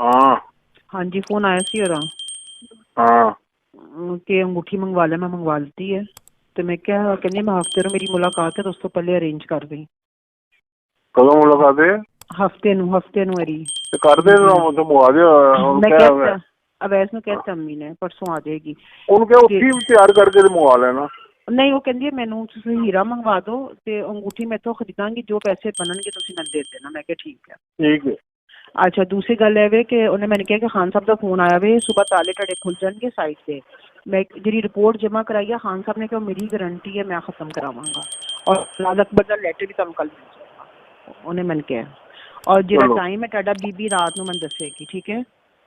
हाँ हाँ जी, फोन आया सी और हाँ कि अंगूठी मंगवा ले, मैं मंगवा ली है। तो मैं क्या कहनी मैं हफ्ते मेरी मुलाकात है तो उस तो पहले अरेंज कर दी। कदों मुलाकात है? हफ्ते नु मेरी तो कर दे तो मंगवा दे। और मैं क्या है? कहता अवैस ਨੂੰ कहता अम्मी ने परसों आ जाएगी। उनके उसी तैयार करके तो मंगवा लेना। नहीं वो कहती है मैनू तुसीं हीरा मंगवा दो ते अंगूठी मैं तो खरीदांगी, जो पैसे बननगे तुसीं मैनू दे देना। मैं कहा ठीक है। ठीक है। अच्छा दूसरी गल है वे कि उन्हें मैंने कहा कि खान साहब का फोन आया वे सुबह ताले टड़े खुल जाएंगे साइड से। मैं जी रिपोर्ट जमा कराई है खान साहब ने कहा मेरी गारंटी है मैं खत्म करावांगा और लाल अकबर का लेटर भी तुम कल मिल जाएगा उन्हें मैंने कहा। और जो टाइम है टाडा बीबी रात को मैंने दसेगी ठीक है,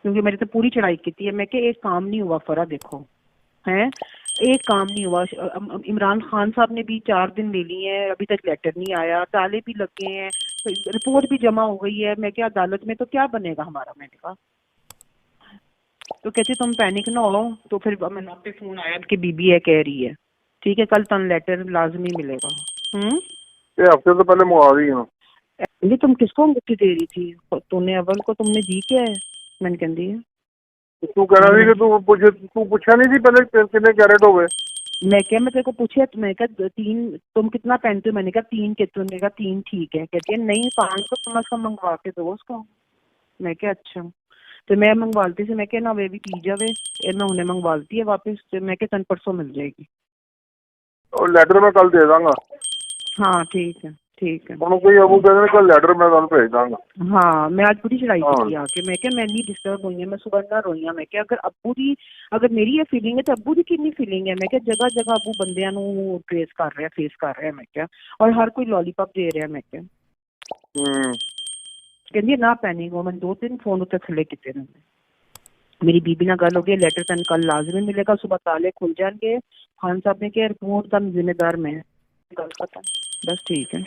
क्योंकि मेरी तो पूरी चढ़ाई की है। मैं क्या एक काम नहीं हुआ फरा देखो है, एक काम नहीं हुआ। इमरान खान साहब ने भी 4 दिन ले लिए हैं, अभी तक लेटर नहीं आया, ताले भी लगे हैं, रिपोर्ट भी जमा हो गई है। मैं क्या अदालत में तो क्या बनेगा हमारा? मैंने कहा तो कहते तुम पैनिक ना हो। तो फिर मैंने आप पे फोन आया कि बीबी है कह रही है ठीक है कल तन लेटर लाजमी मिलेगा। ये हफ्ते तो पहले मंगवा दी है। ये तुम किसको अंगूठी दे रही थी? तूने अव्वल को तुमने दी क्या है? मैंने कहती है तू कह रहा थी कि तू पूछा नहीं थी पहले कितने कैरेट हो गए? मैं क्या मैं तेरे को पूछे मैं कहा 3 तुम कितना पहनते हो? मैंने कहा 3 के तुमने कहा 3 ठीक है। कहती है नहीं 5 तो कम से कम मंगवा के दो उसको। मैं क्या अच्छा तो मैं मंगवाती थी। मैं क्या ना वे भी पी जावे मैं उन्हें मंगवाती है वापस। तो मैं क्या 10 परसों मिल जाएगी। और लेटर मैं कल दे दूंगा। हाँ ठीक है ठीक है। कोई अबू कहते कल लेटर मैं कल भेज दूंगा। हाँ मैं आज पूरी चढ़ाई की आके। मैं क्या मैं नहीं डिस्टर्ब हुई है, मैं सुबह ना रोई मैं क्या अगर अब्बू दी अगर मेरी ये फीलिंग है तो अब्बू दी कितनी फीलिंग है। मैं क्या जगह जगह अब्बू बंदियां नू ट्रेस कर रहा है फेस कर रहा है। मैं क्या और हर कोई लॉलीपॉप दे रहा है। मैं क्या कहती ना पैनिक हो। मैं 2-3 फोन उत्ते थले किते ने। मेरी बीबी ना गल हो गई लेटर तन कल लाजमी मिलेगा, सुबह ताले खुल जाएंगे। खान साहब ने कहा रिपोर्ट का जिम्मेदार मैं। गल खत्म बस ठीक है।